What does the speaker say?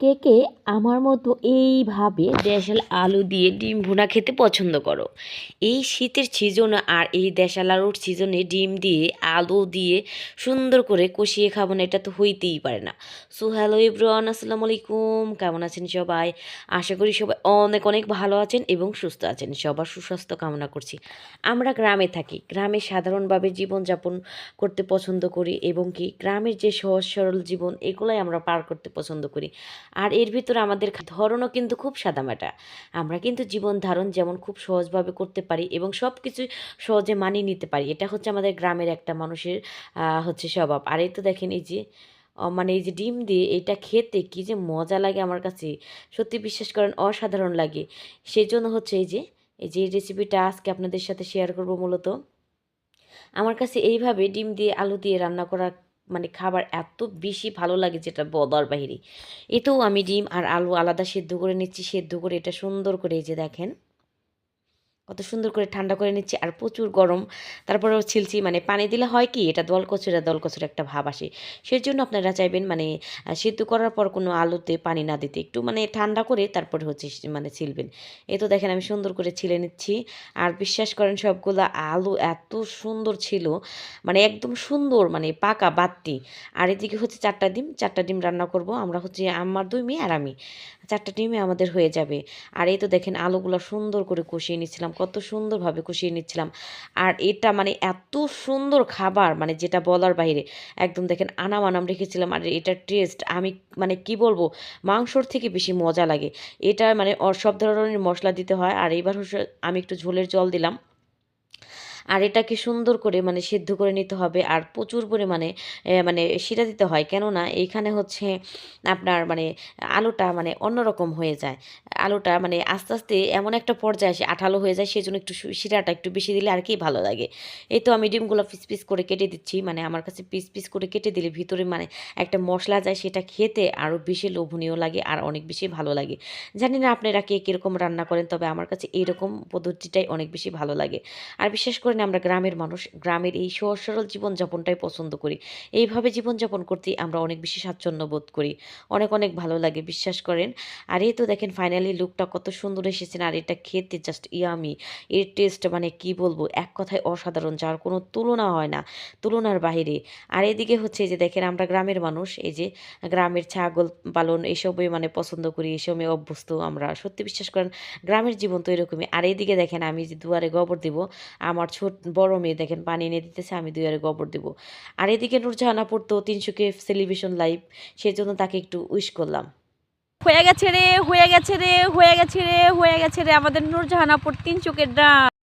কে কে আমার মতো এইভাবে দেশাল আলু দিয়ে ডিম ভুনা খেতে পছন্দ করো? এই শীতের সিজনে আর এই দেশাল আলুর সিজনে ডিম দিয়ে আলু দিয়ে সুন্দর করে কষিয়ে খাবো না, এটা তো হইতেই পারে না। সো হ্যালো এভরিওয়ান, আসসালামু আলাইকুম। কেমন আছেন সবাই? আশা করি সবাই অনেক অনেক ভালো আছেন এবং সুস্থ আছেন। সবার সুস্বাস্থ্য কামনা করছি। আমরা গ্রামে থাকি, গ্রামে সাধারণভাবে জীবনযাপন করতে পছন্দ করি এবং কি গ্রামের যে সহজ সরল জীবন এগুলোই আমরা পার করতে পছন্দ করি। আর এর ভিতরে আমাদের ধরনও কিন্তু খুব সাদামাটা। আমরা কিন্তু জীবন ধারণ যেমন খুব সহজভাবে করতে পারি এবং সব কিছুই সহজে মানিয়ে নিতে পারি। এটা হচ্ছে আমাদের গ্রামের একটা মানুষের হচ্ছে স্বভাব। আর এই তো দেখেন এই যে মানে এই যে ডিম দিয়ে এটা খেতে কী যে মজা লাগে আমার কাছে, সত্যি বিশ্বাস করেন অসাধারণ লাগে। সেই জন্য হচ্ছে এই যে রেসিপিটা আজকে আপনাদের সাথে শেয়ার করব। মূলত আমার কাছে এইভাবে ডিম দিয়ে আলু দিয়ে রান্না করা মানে খাবার এত বেশি ভালো লাগে যেটা বলার বাহিরে। এতেও আমি ডিম আর আলু আলাদা সেদ্ধ করে নিচ্ছি, সেদ্ধ করে এটা সুন্দর করে এই যে দেখেন কত সুন্দর করে ঠান্ডা করে নিচ্ছি আর প্রচুর গরম। তারপরেও ছিলছি, মানে পানি দিলে হয় কি এটা দলকচুরা একটা ভাব আসে। সেজন্য আপনারা চাইবেন মানে সিদ্ধ করার পর কোনো আলুতে পানি না দিতে, একটু মানে ঠান্ডা করে তারপরে হচ্ছে মানে ছিলবেন। এই তো দেখেন আমি সুন্দর করে ছিলে নিচ্ছি। আর বিশ্বাস করেন সবগুলো আলু এত সুন্দর ছিল, মানে একদম সুন্দর, মানে পাকা বাত্তি। আর এদিকে হচ্ছে 4টা ডিম রান্না করব আমরা, হচ্ছে আমার 2 মেয়ে আর আমি। 4টা ডিমে আমাদের হয়ে যাবে। আর এই তো দেখেন আলুগুলো সুন্দর করে কষিয়ে নিচ্ছিলাম, কত সুন্দরভাবে কষিয়ে নিচ্ছিলাম। আর এটা মানে এত সুন্দর খাবার, মানে যেটা বলার বাইরে। একদম দেখেন আনাম আনাম রেখেছিলাম। আর এটার টেস্ট আমি মানে কি বলবো, মাংসর থেকে বেশি মজা লাগে। এটা মানে সব ধরনের মশলা দিতে হয়। আর এইবার হচ্ছে আমি একটু ঝোলের জল দিলাম। আর এটাকে সুন্দর করে মানে সিদ্ধ করে নিতে হবে আর প্রচুর পরিমাণে মানে শিরা দিতে হয়, কেননা এইখানে হচ্ছে আপনার মানে আলুটা মানে অন্যরকম হয়ে যায়। আলুটা মানে আস্তে আস্তে এমন একটা পর্যায়ে আসে আঠালো হয়ে যায়, সেজন্য একটু শিরাটা একটু বেশি দিলে আর কি ভালো লাগে। এই তো আমি ডিমগুলো পিস পিস করে কেটে দিচ্ছি, মানে আমার কাছে পিস পিস করে কেটে দিলে ভিতরে মানে একটা মশলা যায়, সেটা খেতে আরও বেশি লোভনীয় লাগে আর অনেক বেশি ভালো লাগে। জানি না আপনারা কে কীরকম রান্না করেন, তবে আমার কাছে এইরকম পদ্ধতিটাই অনেক বেশি ভালো লাগে। আর বিশেষ করে আমরা গ্রামের মানুষ, গ্রামের এই সহজ সরল জীবনযাপনটাই পছন্দ করি। এইভাবে জীবনযাপন করতেই আমরা অনেক বেশি স্বাচ্ছন্দ্য বোধ করি। অনেক অনেক ভালো লাগে, বিশ্বাস করেন। আর এই তো দেখেন ফাইনালি লুকটা কত সুন্দর এসেছে আর এটা খেতে জাস্ট ইয়ামি। এর টেস্ট মানে কি বলবো, এক কথায় অসাধারণ, যার কোনো তুলনা হয় না, তুলনার বাহিরে। আর এদিকে হচ্ছে এই যে দেখেন আমরা গ্রামের মানুষ, এই যে গ্রামের ছাগল পালন এসবই মানে পছন্দ করি, এসবে অভ্যস্ত আমরা। সত্যি বিশ্বাস করেন গ্রামের জীবন তো এরকমই। আর এইদিকে দেখেন আমি যে দুয়ারে গোবর দিব, আমার বড় মেয়ে দেখেন পানি এনে দিতেছে, আমি দুয়ারে গোবর দেব। আর এদিকে নূরজাহান আপুর তো 300K সেলিব্রেশন লাইভ, সেজন্য তাকে একটু উইশ করলাম। হয়ে গেছে রে, হয়ে গেছে রে, হয়ে গেছে রে, হয়ে গেছে রে, আমাদের নূরজাহান আপুর 3 চোখের ডান।